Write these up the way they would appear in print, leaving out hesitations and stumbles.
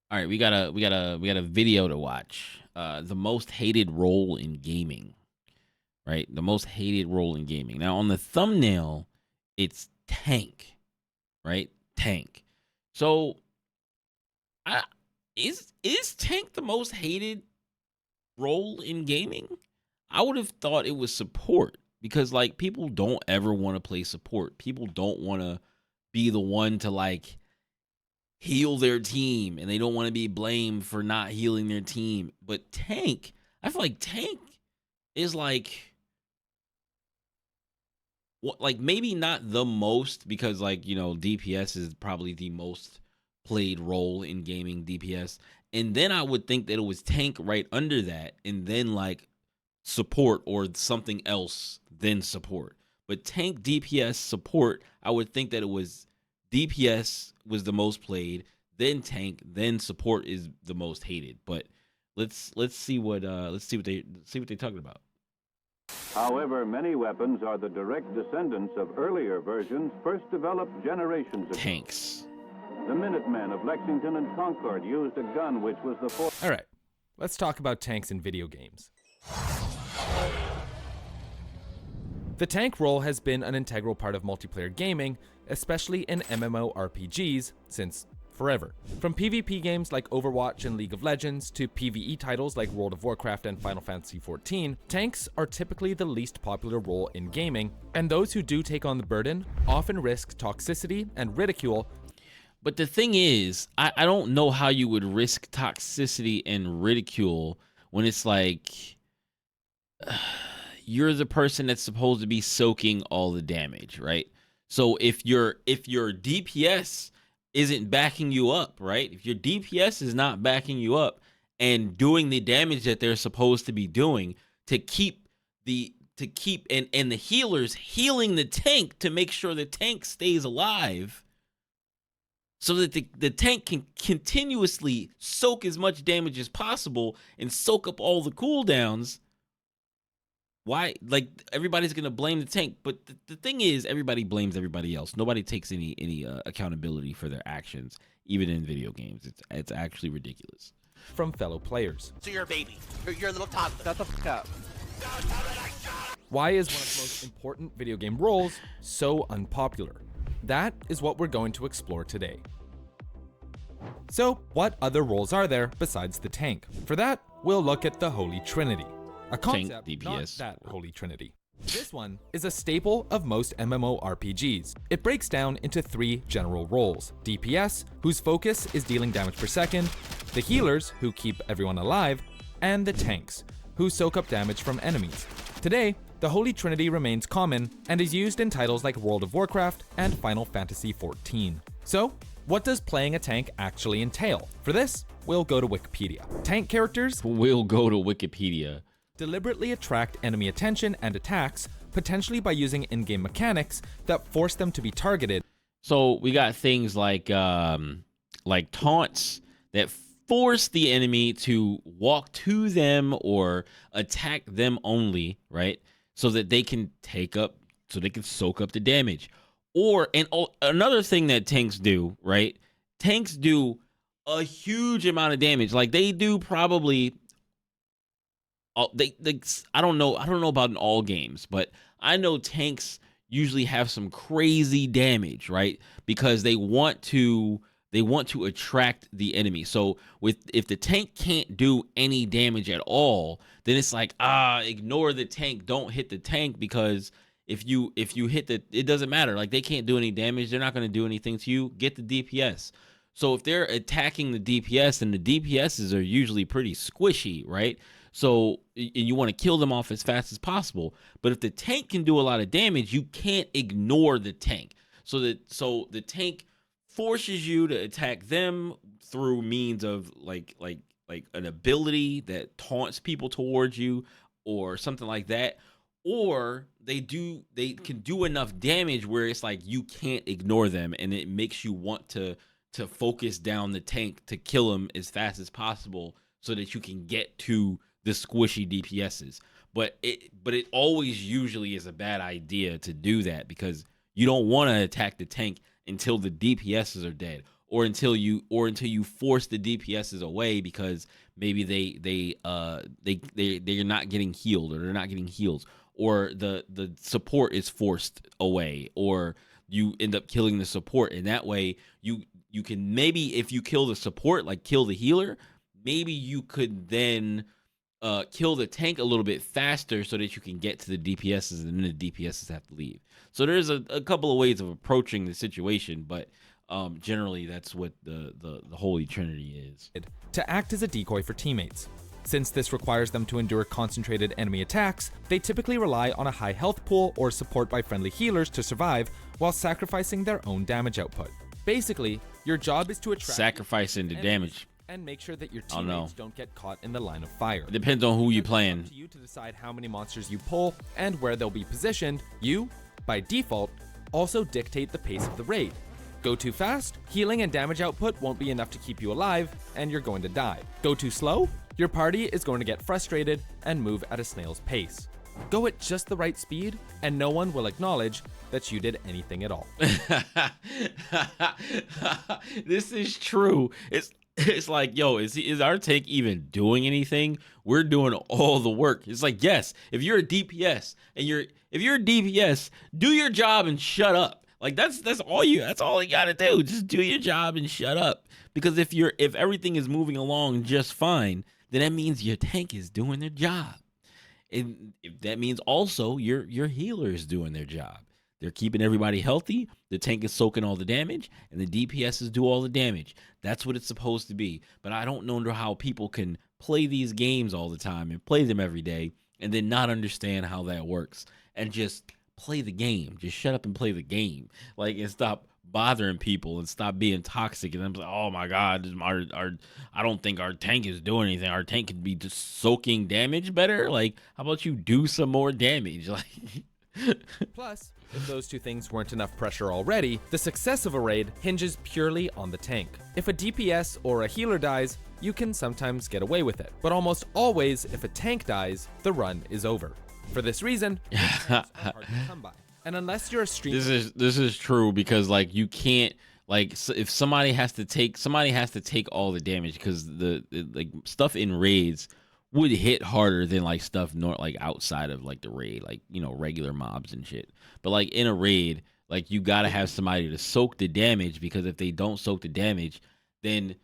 All right, we got a video to watch. The most hated role in gaming, right? The most hated role in gaming. Now on the thumbnail, it's tank, right? Tank. So, I, is tank the most hated role in gaming? I would have thought it was support because like people don't ever want to play support. People don't want to be the one to like heal their team and they don't want to be blamed for not healing their team. But tank, I feel like tank is like maybe not the most because like, DPS is probably the most played role in gaming, DPS. And then I would think that it was tank right under that and then like support or something else then support. But tank, DPS, support, I would think that it was DPS was the most played, then tank, then support is the most hated. But let's see what they talking about. However, many weapons are the direct descendants of earlier versions first developed generations ago. Tanks. The Minutemen of Lexington and Concord used a gun which was the All right, let's talk about tanks in video games. The tank role has been an integral part of multiplayer gaming, especially in MMORPGs, since forever. From PvP games like Overwatch and League of Legends to PvE titles like World of Warcraft and Final Fantasy XIV, tanks are typically the least popular role in gaming, and those who do take on the burden often risk toxicity and ridicule. But the thing is, I don't know how you would risk toxicity and ridicule when it's like you're the person that's supposed to be soaking all the damage, right? So if your DPS isn't backing you up, right? If your DPS is not backing you up and doing the damage that they're supposed to be doing to keep and the healers healing the tank to make sure the tank stays alive so that the tank can continuously soak as much damage as possible and soak up all the cooldowns. Why? Like everybody's gonna blame the tank, but the thing is, everybody blames everybody else. Nobody takes any accountability for their actions, even in video games. It's actually ridiculous. From fellow players. So you're a baby. You're a little toddler. Shut the fuck up. Why is one of the most important video game roles so unpopular? That is what we're going to explore today. So, what other roles are there besides the tank? For that, we'll look at the Holy Trinity. A concept, DPS. not that Holy Trinity. This one is a staple of most MMORPGs. It breaks down into three general roles. DPS, whose focus is dealing damage per second, the healers, who keep everyone alive, and the tanks, who soak up damage from enemies. Today, the Holy Trinity remains common and is used in titles like World of Warcraft and Final Fantasy XIV. So, what does playing a tank actually entail? For this, we'll go to Wikipedia. Tank characters We'll go to Wikipedia. deliberately attract enemy attention and attacks, potentially by using in-game mechanics that force them to be targeted. So we got things like taunts that force the enemy to walk to them or attack them only, right? So that they can soak up the damage. Another thing that tanks do, right? Tanks do a huge amount of damage. Like they do probably I don't know about in all games, but I know tanks usually have some crazy damage, right? Because they want to attract the enemy. So if the tank can't do any damage at all, then it's like ignore the tank, don't hit the tank, because if you hit it doesn't matter. Like they can't do any damage, they're not going to do anything to you. Get the DPS. So if they're attacking the DPS, then the DPSs are usually pretty squishy, right? So you want to kill them off as fast as possible. But if the tank can do a lot of damage, you can't ignore the tank. So the tank forces you to attack them through means of like an ability that taunts people towards you or something like that. Or they can do enough damage where it's like you can't ignore them, and it makes you want to focus down the tank to kill them as fast as possible so that you can get to the squishy DPSs. But it always usually is a bad idea to do that, because you don't want to attack the tank until the DPSs are dead, or until you force the DPSs away because maybe they're not getting healed, or they're not getting heals, or the support is forced away, or you end up killing the support, and that way you can, maybe if you kill the support, like kill the healer, maybe you could then kill the tank a little bit faster so that you can get to the DPSs, and then the DPSs have to leave. So there's a couple of ways of approaching the situation, but generally that's what the Holy Trinity is. To act as a decoy for teammates. Since this requires them to endure concentrated enemy attacks, they typically rely on a high health pool or support by friendly healers to survive while sacrificing their own damage output. Basically, your job is to attract Sacrificing the damage. and make sure that your teammates don't get caught in the line of fire. It depends on who you're It's playing. up to you to decide how many monsters you pull and where they'll be positioned. You, by default, also dictate the pace of the raid. Go too fast, healing and damage output won't be enough to keep you alive, and you're going to die. Go too slow, your party is going to get frustrated and move at a snail's pace. Go at just the right speed, and no one will acknowledge that you did anything at all. This is true. It's like, yo, is our tank even doing anything? We're doing all the work. It's like, yes, if you're a DPS and if you're a DPS, do your job and shut up. Like that's all you gotta do. Just do your job and shut up. Because if everything is moving along just fine, then that means your tank is doing their job. And if that means also your healer is doing their job. They're keeping everybody healthy. The tank is soaking all the damage, and the DPSs do all the damage. That's what it's supposed to be. But I don't know how people can play these games all the time and play them every day and then not understand how that works and just play the game. Just shut up and play the game. Like, and stop bothering people and stop being toxic. And I'm like, oh my God, I don't think our tank is doing anything. Our tank could be just soaking damage better. Like, how about you do some more damage? Like. Plus, if those two things weren't enough pressure already, the success of a raid hinges purely on the tank. If a DPS or a healer dies, you can sometimes get away with it. But almost always, if a tank dies, the run is over. For this reason, it's hard to come by. And unless you're a streamer... This is true, because like you can't, like, if somebody has to take all the damage, because like stuff in raids would hit harder than like stuff like outside of like the raid, like, you know, regular mobs and shit. But like in a raid, like you gotta have somebody to soak the damage, because if they don't soak the damage, then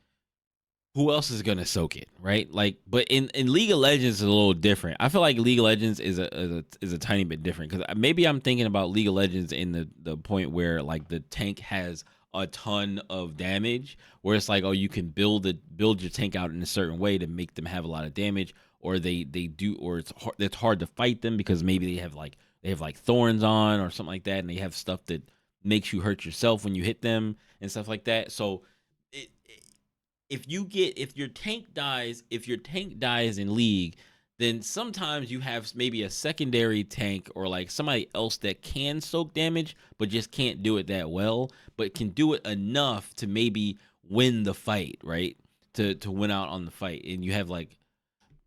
who else is gonna soak it, right? Like, but in League of Legends is a little different. I feel like League of Legends is a tiny bit different, because maybe I'm thinking about League of Legends in the point where like the tank has a ton of damage, where it's like, oh, you can build your tank out in a certain way to make them have a lot of damage, or they do, or it's hard to fight them because maybe they have like thorns on or something like that, and they have stuff that makes you hurt yourself when you hit them and stuff like that. So if your tank dies in League, then sometimes you have maybe a secondary tank or like somebody else that can soak damage but just can't do it that well, but can do it enough to maybe win the fight, right? To win out on the fight. And you have like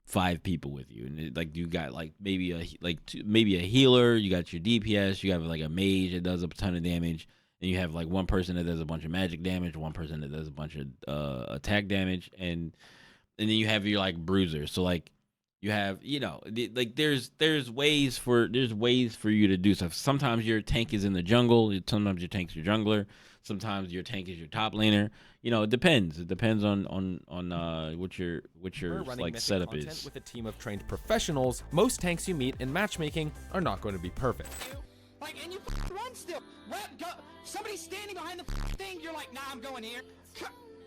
5 people with you, and like you got like maybe a healer, you got your DPS, you have like a mage that does a ton of damage, and you have like one person that does a bunch of magic damage, one person that does a bunch of attack damage, and then you have your like bruiser. So like you have, you know, like there's ways for you to do stuff. Sometimes your tank is in the jungle, sometimes your tank's your jungler, sometimes your tank is your top laner. You know, it depends. It depends on what your like setup is. With a team of trained professionals, most tanks you meet in matchmaking are not going to be perfect. Like, and you run still. Somebody's standing behind the thing. You're like, nah, I'm going here.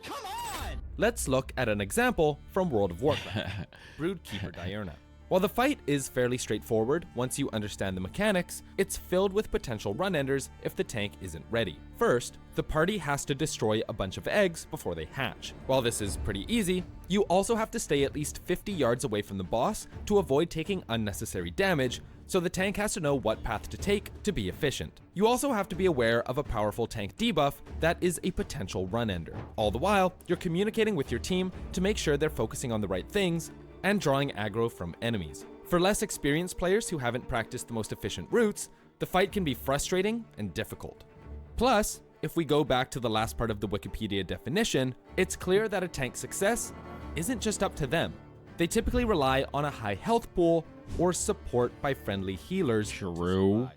Come on! Let's look at an example from World of Warcraft, Broodkeeper Diurna. While the fight is fairly straightforward once you understand the mechanics, it's filled with potential run-enders if the tank isn't ready. First, the party has to destroy a bunch of eggs before they hatch. While this is pretty easy, you also have to stay at least 50 yards away from the boss to avoid taking unnecessary damage, so the tank has to know what path to take to be efficient. You also have to be aware of a powerful tank debuff that is a potential run-ender. All the while, you're communicating with your team to make sure they're focusing on the right things and drawing aggro from enemies. For less experienced players who haven't practiced the most efficient routes, the fight can be frustrating and difficult. Plus, if we go back to the last part of the Wikipedia definition, it's clear that a tank's success isn't just up to them. They typically rely on a high health pool or support by friendly healers. True.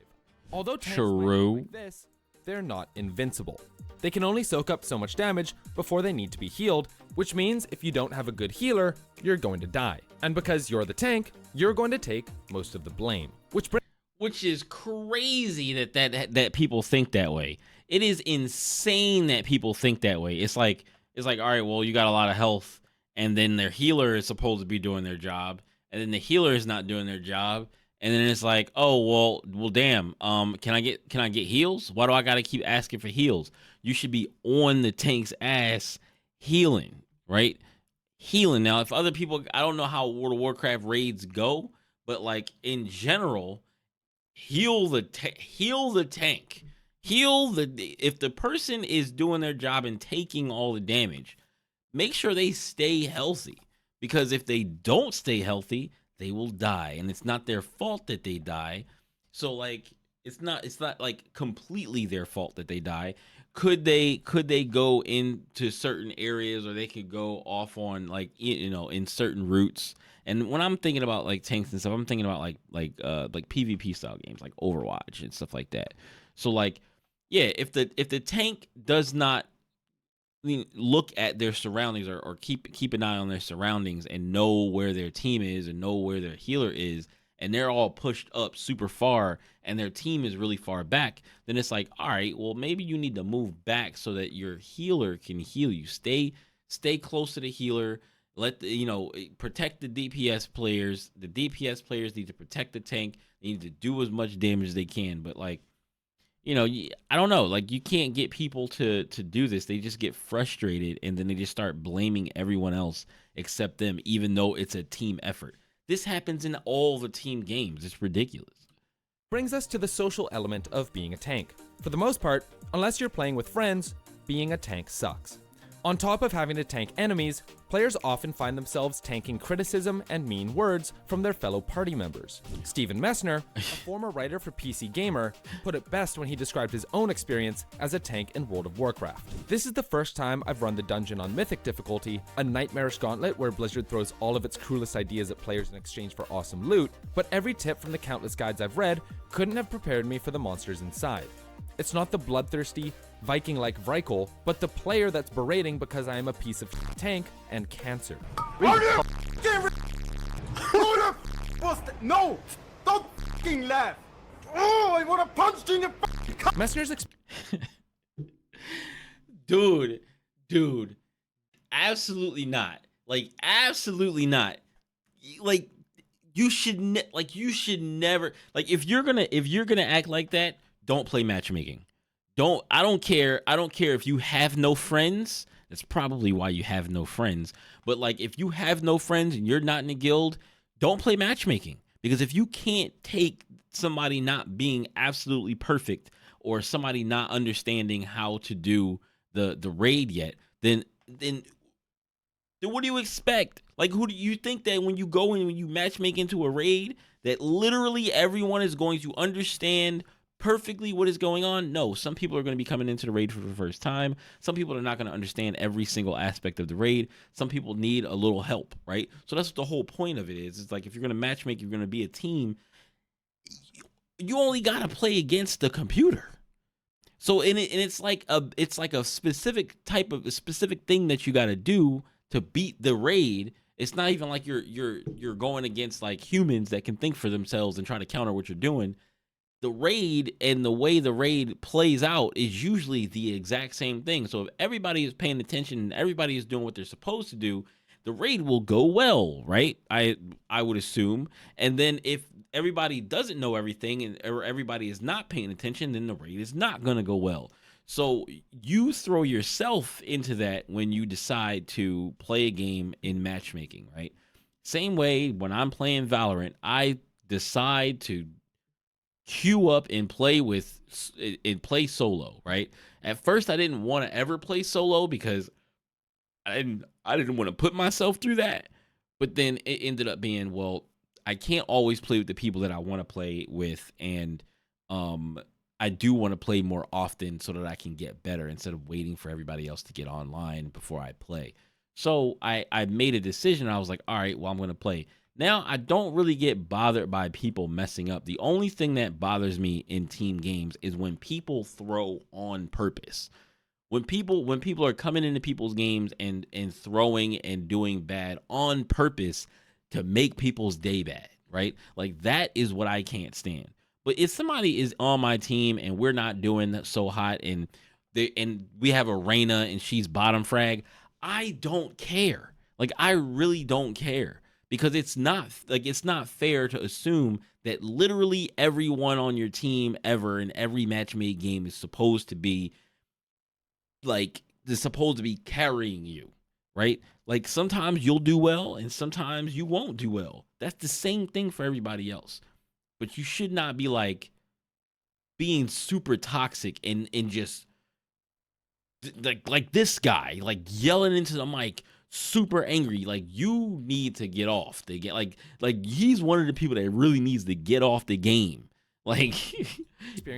Although tanks might be like this, they're not invincible. They can only soak up so much damage before they need to be healed, which means if you don't have a good healer, you're going to die. And because you're the tank, you're going to take most of the blame. Which is crazy that people think that way. It is insane that people think that way. It's like, all right, well, you got a lot of health, and then their healer is supposed to be doing their job, and then the healer is not doing their job, and then it's like, oh, well, damn. Can I get heals? Why do I gotta keep asking for heals? You should be on the tank's ass healing, right? Healing. Now, if other people, I don't know how World of Warcraft raids go, but like in general, heal the tank. If the person is doing their job and taking all the damage, make sure they stay healthy, because if they don't stay healthy, they will die, and it's not their fault that they die. So like, it's not like completely their fault that they die. Could they go into certain areas, or they could go off on like, you know, in certain routes? And when I'm thinking about like tanks and stuff, I'm thinking about like PvP style games like Overwatch and stuff like that. So like, yeah, if the tank does not look at their surroundings, or keep an eye on their surroundings and know where their team is and know where their healer is, and they're all pushed up super far and their team is really far back, then it's like, all right, well, maybe you need to move back so that your healer can heal you. Stay close to the healer. Protect the DPS players. The DPS players need to protect the tank. They need to do as much damage as they can. But like, you know, I don't know. Like, you can't get people to do this. They just get frustrated, and then they just start blaming everyone else except them, even though it's a team effort. This happens in all the team games. It's ridiculous. Brings us to the social element of being a tank. For the most part, unless you're playing with friends, being a tank sucks. On top of having to tank enemies, players often find themselves tanking criticism and mean words from their fellow party members. Steven Messner, a former writer for PC Gamer, put it best when he described his own experience as a tank in World of Warcraft. This is the first time I've run the dungeon on Mythic difficulty, a nightmarish gauntlet where Blizzard throws all of its cruelest ideas at players in exchange for awesome loot, but every tip from the countless guides I've read couldn't have prepared me for the monsters inside. It's not the bloodthirsty, Viking-like Vrykul, but the player that's berating because I am a piece of tank and cancer. No! Don't fucking laugh! Oh, I wanna punch you in the fucking Messner's Dude, absolutely not. Like, absolutely not. Like, you should never, like, if you're gonna act like that, don't play matchmaking. I don't care if you have no friends. That's probably why you have no friends. But like, if you have no friends and you're not in a guild, don't play matchmaking. Because if you can't take somebody not being absolutely perfect, or somebody not understanding how to do the raid yet, then what do you expect? Like, who do you think that when you go in, when you matchmake into a raid, that literally everyone is going to understand perfectly what is going on? No, some people are going to be coming into the raid for the first time. Some people are not going to understand every single aspect of the raid. Some people need a little help, right? So that's what the whole point of it is. It's like, if you're going to matchmake, you're going to be a team, you only got to play against the computer. So it's like a specific thing that you got to do to beat the raid. It's not even like you're going against like humans that can think for themselves and try to counter what you're doing. The raid and the way the raid plays out is usually the exact same thing. So if everybody is paying attention and everybody is doing what they're supposed to do, the raid will go well, right? I would assume. And then if everybody doesn't know everything, or everybody is not paying attention, then the raid is not going to go well. So you throw yourself into that when you decide to play a game in matchmaking, right? Same way when I'm playing Valorant, I decide to queue up and play solo, right? At first, I didn't want to ever play solo because I didn't want to put myself through that. But then it ended up being, well, I can't always play with the people that I want to play with, and I do want to play more often so that I can get better instead of waiting for everybody else to get online before I play. So I made a decision. I was like, all right, well, I'm going to play. Now, I don't really get bothered by people messing up. The only thing that bothers me in team games is when people throw on purpose. When people are coming into people's games and throwing and doing bad on purpose to make people's day bad, right? Like, that is what I can't stand. But if somebody is on my team and we're not doing so hot and we have a Reyna and she's bottom frag, I don't care. Like, I really don't care, because it's not fair to assume that literally everyone on your team ever in every match made game is supposed to be carrying you, right? Like, sometimes you'll do well and sometimes you won't do well. That's the same thing for everybody else. But you should not be like being super toxic and just like this guy, like yelling into the mic, super angry. Like, you need to get off the game. Like he's one of the people that really needs to get off the game. Like,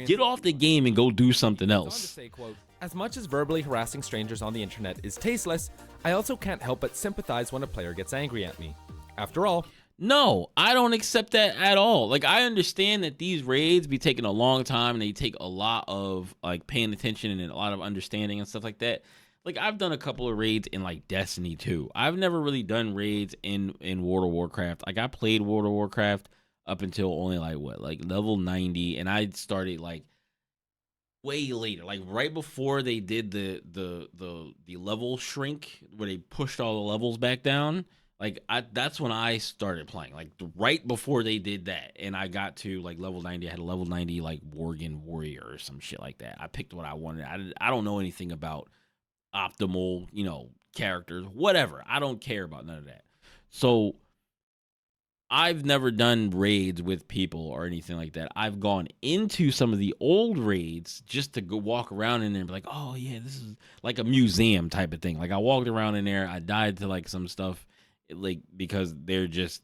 get off the game and go do something else. Say, quote, "As much as verbally harassing strangers on the internet is tasteless, I also can't help but sympathize when a player gets angry at me. After all, no, I don't accept that at all. Like, I understand that these raids be taking a long time and they take a lot of like paying attention and a lot of understanding and stuff like that. Like, I've done a couple of raids in like Destiny 2. I've never really done raids in World of Warcraft. Like, I played World of Warcraft up until only like level 90, and I started like way later, like right before they did the level shrink where they pushed all the levels back down. Like, that's when I started playing, like right before they did that. And I got to like level 90. I had a level 90 like Worgen Warrior or some shit like that. I picked what I wanted. I don't know anything about optimal, characters, whatever. I don't care about none of that. So I've never done raids with people or anything like that. I've gone into some of the old raids just to go walk around in there and be like, oh yeah, this is like a museum type of thing. Like, I walked around in there. I died to like some stuff, like, because they're just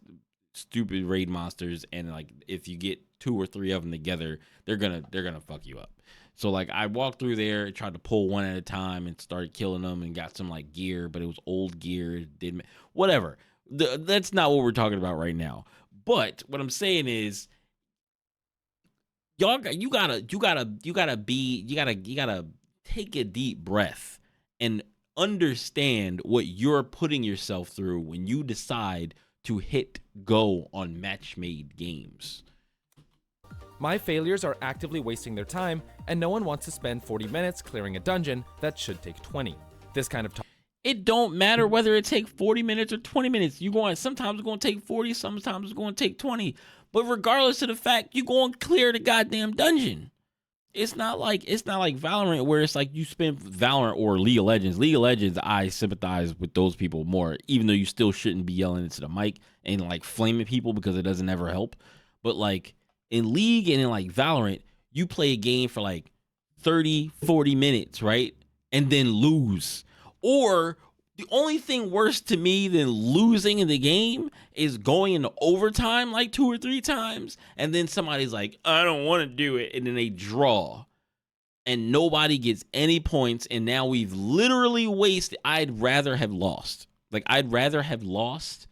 stupid raid monsters, and like if you get 2 or 3 of them together, they're gonna fuck you up. So like, I walked through there, tried to pull one at a time and started killing them and got some like gear, but it was old gear. It didn't, whatever. That's not what we're talking about right now. But what I'm saying is, y'all, you gotta take a deep breath and understand what you're putting yourself through when you decide to hit go on match-made games. my failures are actively wasting their time, and no one wants to spend 40 minutes clearing a dungeon that should take 20. This kind of It don't matter whether it take 40 minutes or 20 minutes. Sometimes it's going to take 40, sometimes it's going to take 20. But regardless of the fact, you going to clear the goddamn dungeon. It's not like Valorant, where it's like you spend Valorant or League of Legends. League of Legends, I sympathize with those people more, even though you still shouldn't be yelling into the mic and like flaming people, because it doesn't ever help. But like in League and in like Valorant, you play a game for like 30, 40 minutes, right? And then lose. Or the only thing worse to me than losing in the game is going into overtime like 2 or 3 times, and then somebody's like, I don't want to do it, and then they draw, and nobody gets any points, and now we've literally wasted. I'd rather have lost. Like, I'd rather have lost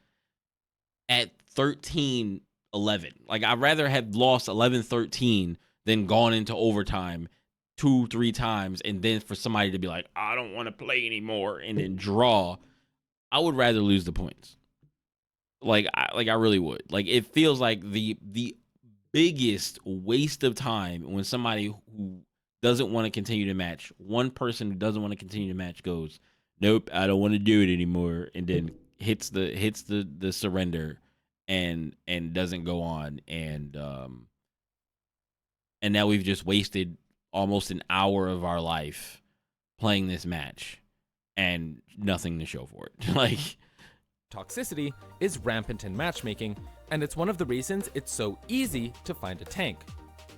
at 13-11. Like, I'd rather have lost 11-13 than gone into overtime 2-3 times, and then for somebody to be like, I don't want to play anymore, and then draw. I would rather lose the points. I really would. Like, it feels like the biggest waste of time when somebody who doesn't want to continue to match, one person who doesn't want to continue to match goes, nope, I don't want to do it anymore, and then hits the surrender and doesn't go on, and now we've just wasted almost an hour of our life playing this match and nothing to show for it. Like, toxicity is rampant in matchmaking, and it's one of the reasons it's so easy to find a tank.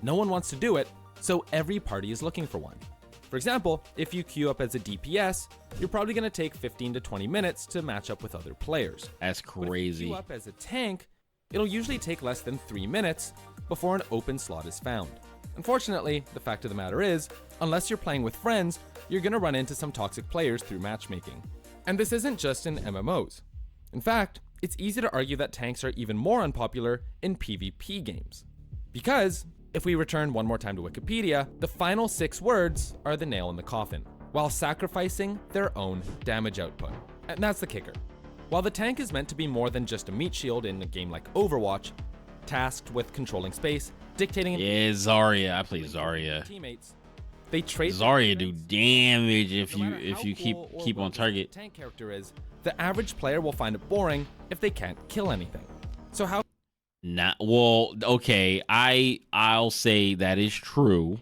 No one wants to do it, so every party is looking for one. For example, if you queue up as a DPS, you're probably going to take 15 to 20 minutes to match up with other players. That's crazy. But if you queue up as a tank, it'll usually take less than 3 minutes before an open slot is found. Unfortunately, the fact of the matter is, unless you're playing with friends, you're gonna run into some toxic players through matchmaking. And this isn't just in MMOs. In fact, it's easy to argue that tanks are even more unpopular in PvP games. Because, if we return one more time to Wikipedia, the final 6 words are the nail in the coffin, while sacrificing their own damage output. And that's the kicker. While the tank is meant to be more than just a meat shield in a game like Overwatch, tasked with controlling space, dictating Yeah, Zarya. I play Zarya. teammates, they trade Zarya do damage if no you matter how keep cool or keep on well-designed target. the tank character is, the average player will find it boring if they can't kill anything. So how Not well, okay. I'll say that is true.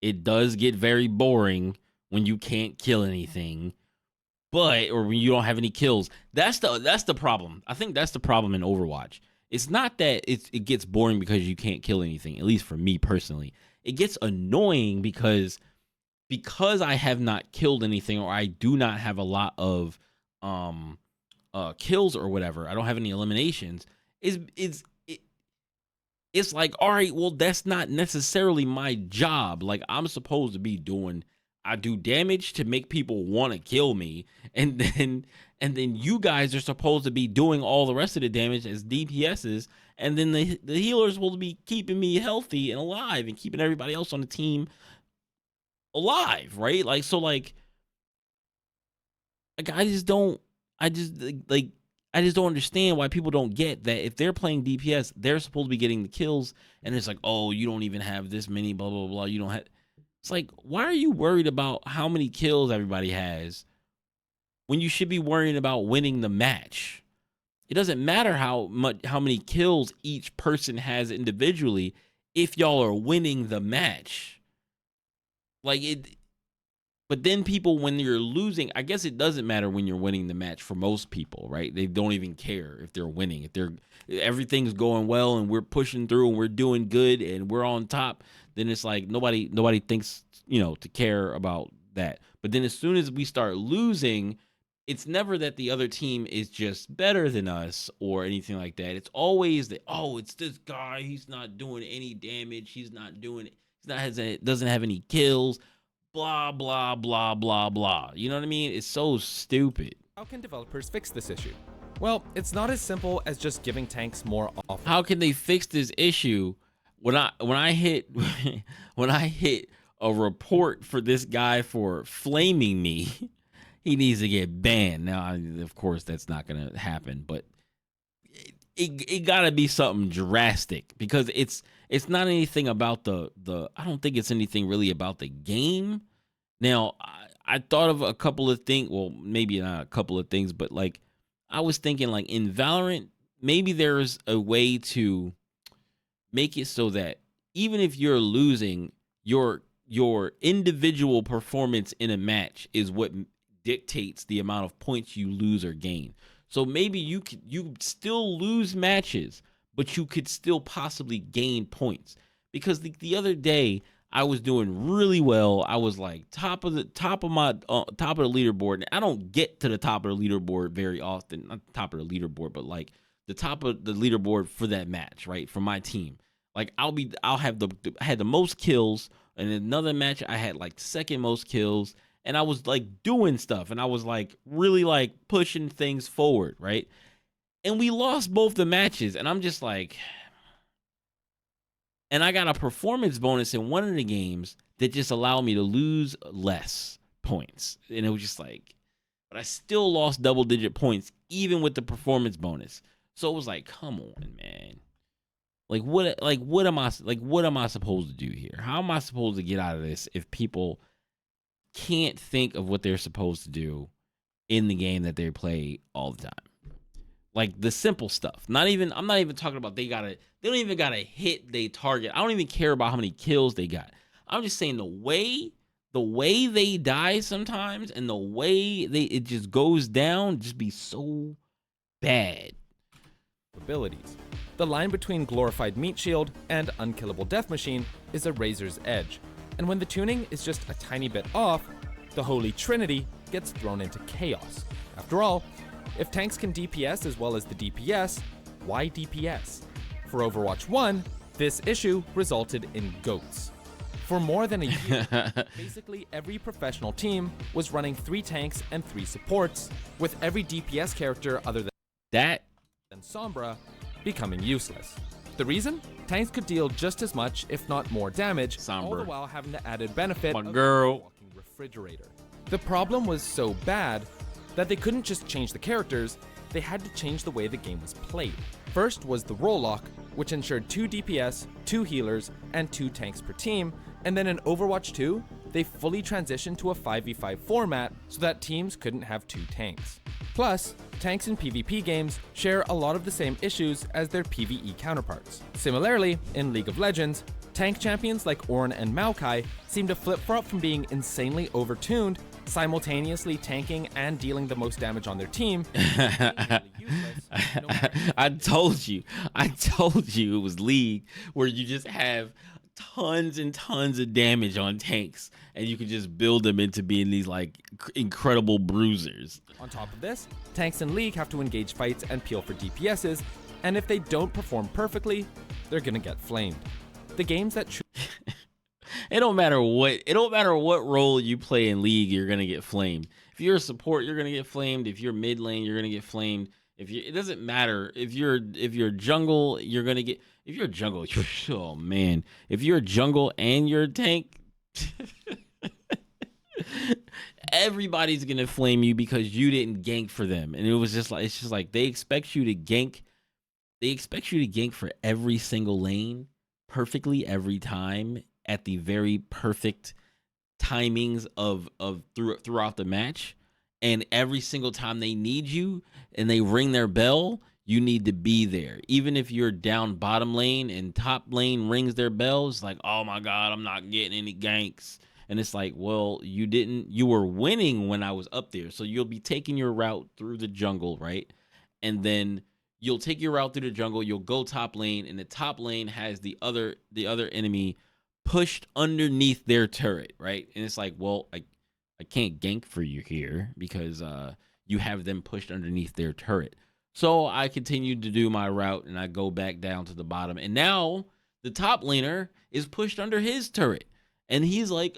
It does get very boring when you can't kill anything, or when you don't have any kills. That's the problem. I think that's the problem in Overwatch. It's not that it gets boring because you can't kill anything. At least for me personally, it gets annoying because I have not killed anything, or I do not have a lot of kills or whatever. I don't have any eliminations. It's like, all right, well, that's not necessarily my job. Like, I'm supposed to be I do damage to make people want to kill me, and then you guys are supposed to be doing all the rest of the damage as DPSs, and then the healers will be keeping me healthy and alive and keeping everybody else on the team alive, right? Like, so like I just don't understand why people don't get that if they're playing DPS, they're supposed to be getting the kills, and it's like, oh, you don't even have this many, blah, blah, blah. You don't have. It's like, why are you worried about how many kills everybody has when you should be worrying about winning the match? It doesn't matter how many kills each person has individually if y'all are winning the match. Like it. But then people, when you're losing, I guess it doesn't matter when you're winning the match for most people, right? They don't even care if they're winning. If everything's going well and we're pushing through and we're doing good and we're on top, then it's like nobody thinks, to care about that. But then as soon as we start losing, it's never that the other team is just better than us or anything like that. It's always that, oh, it's this guy. He's not doing any damage. He's not doing it. Doesn't have any kills. Blah, blah, blah, blah, blah. You know what I mean? It's so stupid. How can developers fix this issue? Well, it's not as simple as just giving tanks more offense. How can they fix this issue? When I hit a report for this guy for flaming me, he needs to get banned. Now, of course, that's not gonna happen, but it gotta be something drastic, because it's not anything about the I don't think it's anything really about the game. Now, I thought of a couple of things, well, maybe not a couple of things, but like I was thinking, like in Valorant, maybe there's a way to make it so that even if you're losing, your individual performance in a match is what dictates the amount of points you lose or gain. So maybe you still lose matches, but you could still possibly gain points. Because the other day I was doing really well. I was like top of the leaderboard. And I don't get to the top of the leaderboard very often. Not the top of the leaderboard, but like the top of the leaderboard for that match, right? For my team. Like I had the most kills, and in another match I had like second most kills, and I was like doing stuff, and I was like really like pushing things forward, right? And we lost both the matches, and I'm just like, and I got a performance bonus in one of the games that just allowed me to lose less points. And it was just like, but I still lost double-digit points even with the performance bonus. So it was like, come on, man. What am I supposed to do here? How am I supposed to get out of this if people can't think of what they're supposed to do in the game that they play all the time? Like the simple stuff. I'm not even talking about they don't even gotta hit their target. I don't even care about how many kills they got. I'm just saying the way they die sometimes, and the way it just goes down, just be so bad. Abilities. The line between glorified meat shield and unkillable death machine is a razor's edge, and when the tuning is just a tiny bit off, the holy trinity gets thrown into chaos. After all, if tanks can DPS as well as the DPS, why DPS? For Overwatch 1, this issue resulted in GOATs, For more than a year, basically every professional team was running 3 tanks and 3 supports, with every DPS character other That than Sombra becoming useless. The reason? Tanks could deal just as much, if not more damage, all the Sombra. while having the added benefit My of girl. a walking refrigerator. The problem was so bad that they couldn't just change the characters, they had to change the way the game was played. First was the role lock, which ensured 2 DPS, 2 healers, and 2 tanks per team, and then in Overwatch 2, they fully transitioned to a 5v5 format so that teams couldn't have 2 tanks. Plus, tanks in PvP games share a lot of the same issues as their PvE counterparts. Similarly, in League of Legends, tank champions like Ornn and Maokai seem to flip-flop from being insanely overtuned, simultaneously tanking and dealing the most damage on their team. I told you it was League where you just have tons and tons of damage on tanks and you can just build them into being these like incredible bruisers. On top of this, tanks in League have to engage fights and peel for DPSs, and if they don't perform perfectly, they're gonna get flamed. The games that It don't matter what role you play in League, you're gonna get flamed. If you're a support, you're gonna get flamed. If you're mid lane, you're gonna get flamed. It doesn't matter. If you're jungle, you're gonna get. If you're jungle, oh man. If you're jungle and you're a tank, everybody's gonna flame you because you didn't gank for them. And it's just like they expect you to gank. They expect you to gank for every single lane perfectly every time at the very perfect timings of throughout the match. And every single time they need you and they ring their bell, you need to be there. Even if you're down bottom lane and top lane rings their bell, it's like, oh my God, I'm not getting any ganks. And it's like, well, you were winning when I was up there. So you'll be taking your route through the jungle, right? And then you'll take your route through the jungle, you'll go top lane, and the top lane has the other enemy pushed underneath their turret, right? And it's like, well, I can't gank for you here because you have them pushed underneath their turret. So I continued to do my route and I go back down to the bottom. And now the top laner is pushed under his turret. And he's like,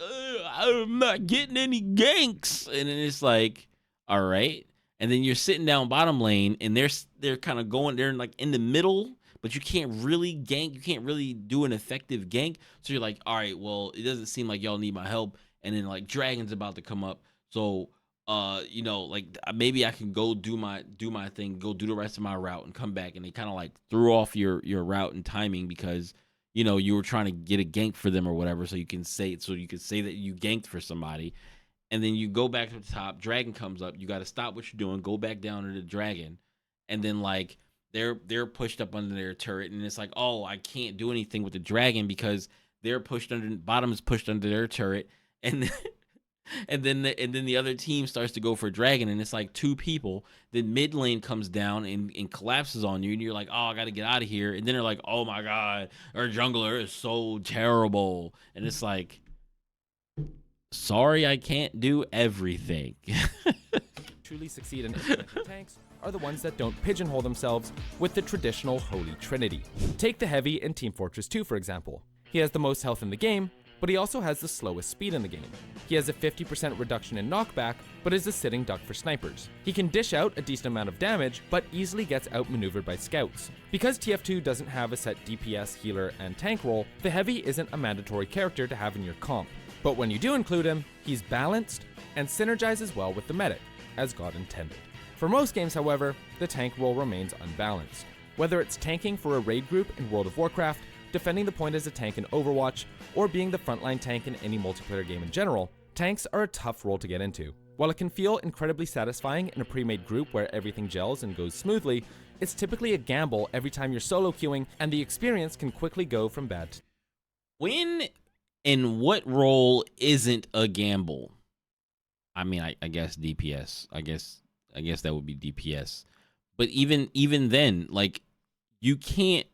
I'm not getting any ganks. And then it's like, all right. And then you're sitting down bottom lane and they're kind of going, they're like in the middle, but you can't really gank. You can't really do an effective gank. So you're like, all right, well, it doesn't seem like y'all need my help. And then like Dragon's about to come up. So, like maybe I can go do my thing, go do the rest of my route and come back. And they kind of like threw off your route and timing because, you were trying to get a gank for them or whatever. So you can say that you ganked for somebody. And then you go back to the top, Dragon comes up, you got to stop what you're doing, go back down to the Dragon. And then like they're pushed up under their turret. And it's like, oh, I can't do anything with the Dragon because they're pushed under, bottom is pushed under their turret. And then the other team starts to go for Dragon, and it's like 2 people. Then mid lane comes down and collapses on you, and you're like, oh, I gotta get out of here. And then they're like, oh my God, our jungler is so terrible. And it's like, sorry, I can't do everything. truly succeed in implementing tanks are the ones that don't pigeonhole themselves with the traditional Holy Trinity. Take the Heavy in Team Fortress 2, for example. He has the most health in the game, but he also has the slowest speed in the game. He has a 50% reduction in knockback, but is a sitting duck for snipers. He can dish out a decent amount of damage, but easily gets outmaneuvered by scouts. Because TF2 doesn't have a set DPS, healer, and tank role, the Heavy isn't a mandatory character to have in your comp. But when you do include him, he's balanced and synergizes well with the medic, as God intended. For most games, however, the tank role remains unbalanced. Whether it's tanking for a raid group in World of Warcraft, defending the point as a tank in Overwatch, or being the frontline tank in any multiplayer game in general, tanks are a tough role to get into. While it can feel incredibly satisfying in a pre-made group where everything gels and goes smoothly, it's typically a gamble every time you're solo queuing, and the experience can quickly go from bad to... When and what role isn't a gamble? I mean, I guess DPS. I guess that would be DPS. But even then, like, you can't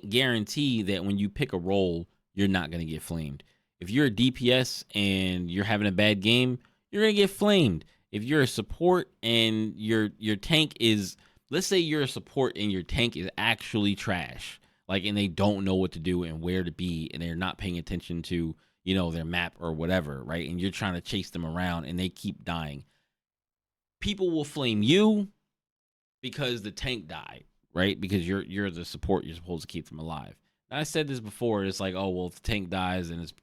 guarantee that when you pick a role, you're not gonna get flamed. If you're a DPS and you're having a bad game, you're gonna get flamed. If you're a support and your tank is, let's say you're a support and your tank is actually trash, like, and they don't know what to do and where to be, and they're not paying attention to, you know, their map or whatever, right? And you're trying to chase them around and they keep dying. People will flame you because the tank died, right? Because you're the support, you're supposed to keep them alive. Now, I said this before, it's like, oh, well, if the tank dies, then it's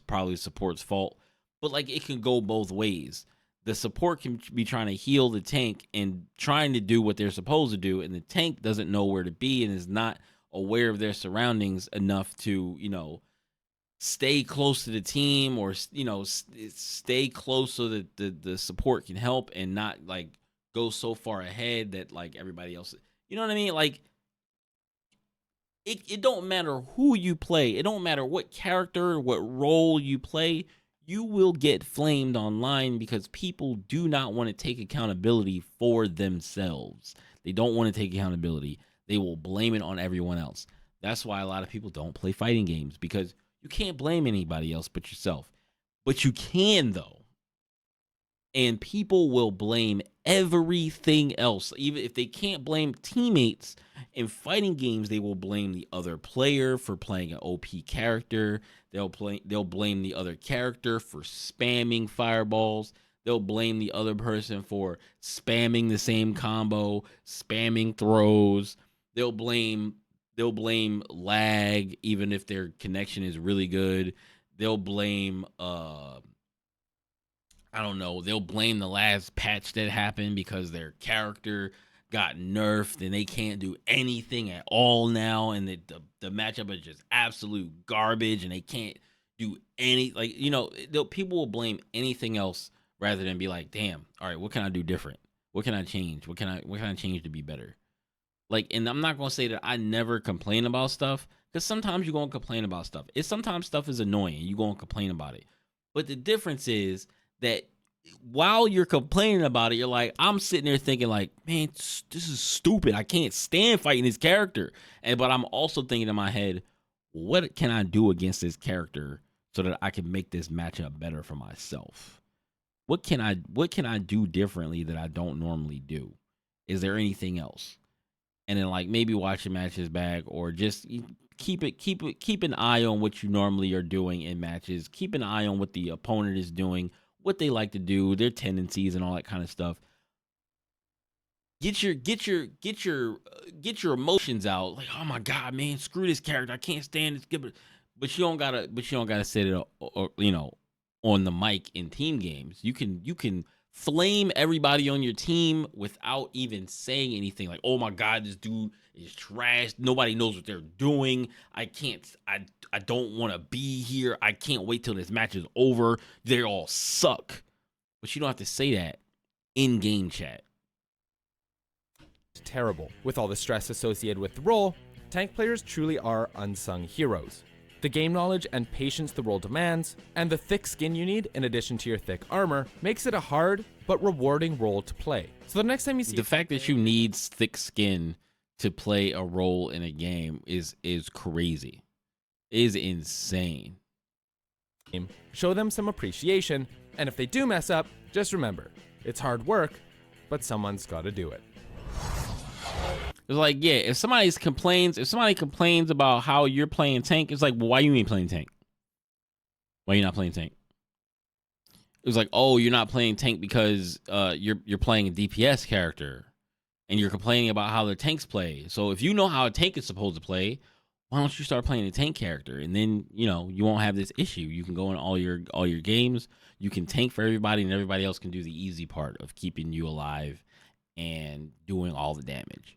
probably the support's fault. But like, it can go both ways. The support can be trying to heal the tank and trying to do what they're supposed to do, and the tank doesn't know where to be and is not aware of their surroundings enough to, you know, stay close to the team, or, you know, stay close so that the support can help and not like go so far ahead that like everybody else, you know what I mean? Like, it don't matter who you play, it don't matter what character, what role you play, you will get flamed online because people do not want to take accountability for themselves. They don't want to take accountability. They will blame it on everyone else. That's why a lot of people don't play fighting games, because you can't blame anybody else but yourself. But you can, though. And people will blame everything else. Even if they can't blame teammates in fighting games, they will blame the other player for playing an OP character. They'll blame the other character for spamming fireballs. They'll blame the other person for spamming the same combo, spamming throws. They'll blame lag even if their connection is really good. They'll blame I don't know, they'll blame the last patch that happened because their character got nerfed and they can't do anything at all now, and the matchup is just absolute garbage and they can't do any, like, you know, people will blame anything else rather than be like, damn, all right, what can I do different? What can I change? What can I change to be better? Like, and I'm not going to say that I never complain about stuff, because sometimes you're going to complain about stuff. Sometimes stuff is annoying and you're going to complain about it. But the difference is that while you're complaining about it, you're like, I'm sitting there thinking like, man, this is stupid. I can't stand fighting this character. But I'm also thinking in my head, what can I do against this character so that I can make this matchup better for myself? What can I do differently that I don't normally do? Is there anything else? And then like maybe watch the matches back, or just keep an eye on what you normally are doing in matches. Keep an eye on what the opponent is doing, what they like to do, their tendencies and all that kind of stuff. Get your emotions out. Like, oh my God, man, screw this character. I can't stand this. But you don't gotta say it, or, you know, on the mic in team games. You can flame everybody on your team without even saying anything. Like, oh my God, this dude is trash. Nobody knows what they're doing. I don't want to be here. I can't wait till this match is over. They all suck. But you don't have to say that in game chat. Terrible. With all the stress associated with the role, tank players truly are unsung heroes. The game knowledge and patience the role demands, and the thick skin you need in addition to your thick armor, makes it a hard but rewarding role to play. So the next time you see the fact that you need thick skin to play a role in a game is crazy. Is insane. Show them some appreciation, and if they do mess up, just remember, it's hard work, but someone's got to do it. It's like, yeah, if somebody complains about how you're playing tank, it's like, well, why you ain't playing tank? Why you not playing tank? It was like, oh, you're not playing tank because you're playing a DPS character, and you're complaining about how the tanks play. So if you know how a tank is supposed to play, why don't you start playing a tank character? And then, you know, you won't have this issue. You can go in all your games. You can tank for everybody, and everybody else can do the easy part of keeping you alive and doing all the damage.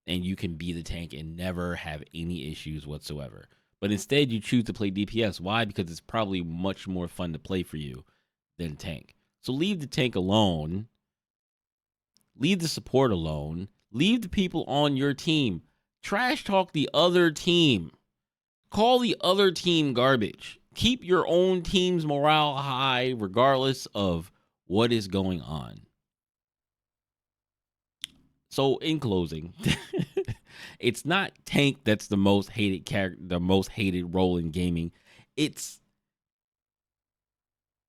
And you can be the tank and never have any issues whatsoever. But instead, you choose to play DPS. Why? Because it's probably much more fun to play for you than tank. So leave the tank alone. Leave the support alone. Leave the people on your team. Trash talk the other team. Call the other team garbage. Keep your own team's morale high regardless of what is going on. So in closing, it's not tank that's the most hated character, the most hated role in gaming. It's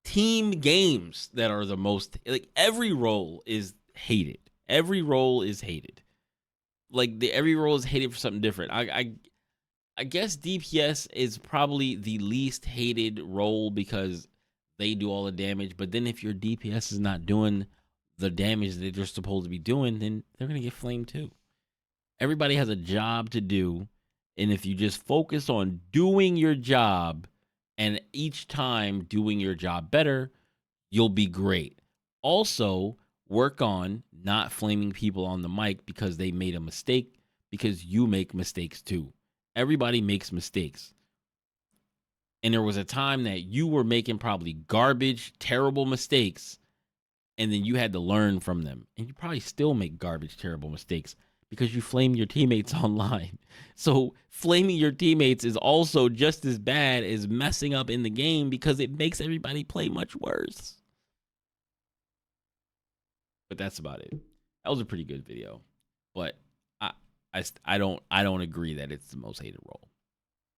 team games that are the most, like, every role is hated. Every role is hated. Like every role is hated for something different. I guess DPS is probably the least hated role because they do all the damage. But then if your DPS is not doing the damage that they're supposed to be doing, then they're going to get flamed too. Everybody has a job to do. And if you just focus on doing your job and each time doing your job better, you'll be great. Also, work on not flaming people on the mic because they made a mistake, because you make mistakes too. Everybody makes mistakes. And there was a time that you were making probably garbage, terrible mistakes, and then you had to learn from them. And you probably still make garbage, terrible mistakes because you flame your teammates online. So flaming your teammates is also just as bad as messing up in the game because it makes everybody play much worse. But that's about it. That was a pretty good video. But I don't agree that it's the most hated role.